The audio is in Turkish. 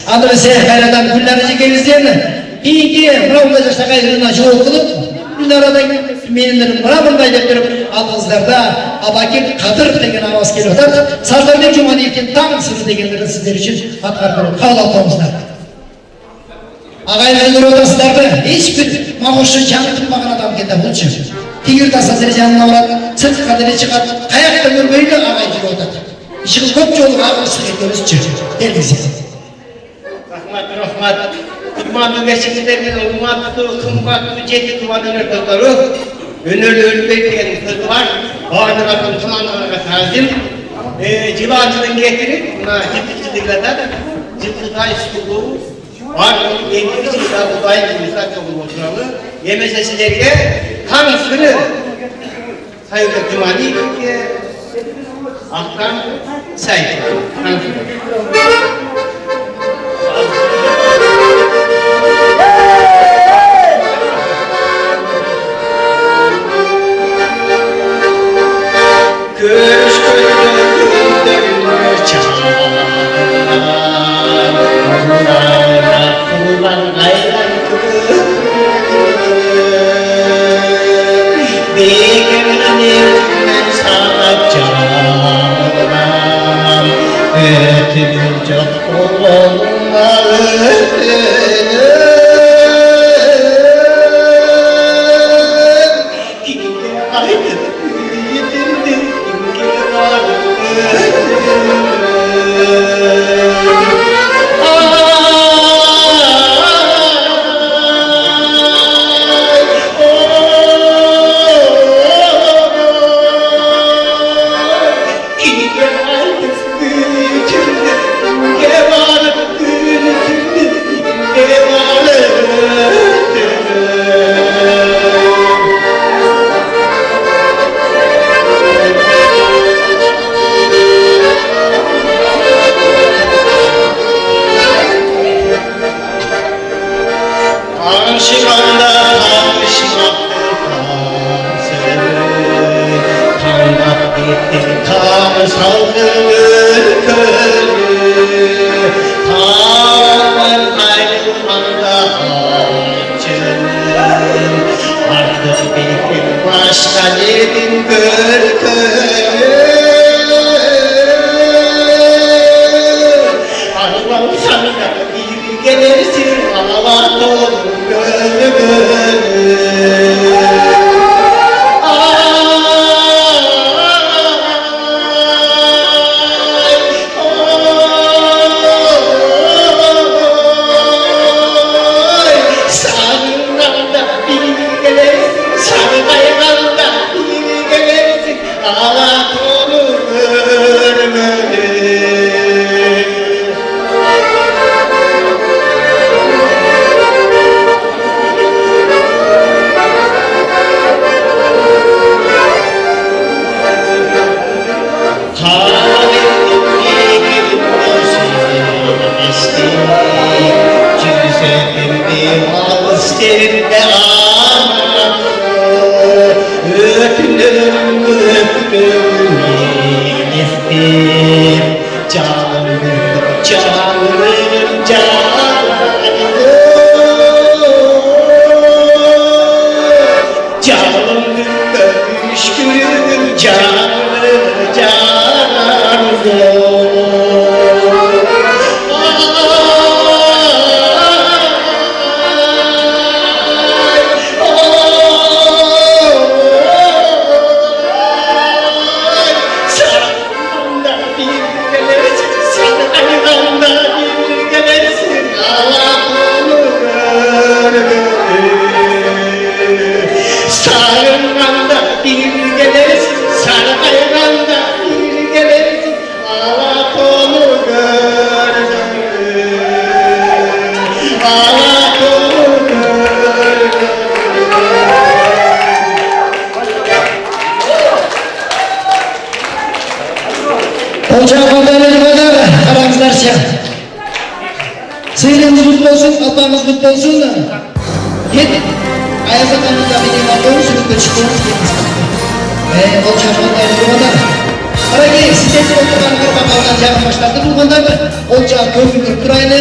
Anda bize hayradan günlerce gelizlerini. İyi ki buramda yaşta kaydırına çoğu kılıp, günlerde menimlerim buramında yaptırıp, aldığınızlarda Abakir Kadir degen avaz geliyor. Sazlardan Cumhuriyet'in tam sırrı degenleri sizler için hakkar verip kabul atmamızlar. Ağaylar odasılarda hiçbir mağuşu canı tutmayan adam kende bulçu. Tigir tasasını canına uğrat, sırt kaderi çıkar, kayakta görmeyle ağaylar odada. İşiniz köpçe olur, ağırlısı ediyoruz çık. Dergisi. Rahmat. İmanlı geçimlerinin olmadığı, kımbatlı, ciddi duvarlar tutarı, önürlü ölübey diyen sözü var. Ağırlı rakım sunanlarına tazim. Civatının getirip, buna ciddi kayıskulu, ağırlı yengisi de bu dayı misal çok olmalı. Yemesesilerine kan sınır. Sayıda cumali aktan sayı. Kan sınır. Seyreniz mutlu olsun, Allah'ınız mutlu olsun da. Git, Ayaz Atan'ın da bir yıllar doğru sürüp çıkıyoruz kendisi. O çarşılarda durmadan. Ara gelin, size bir oturmanın bir bakaldan cevap başladı. Bu konuda olacak köprü durayına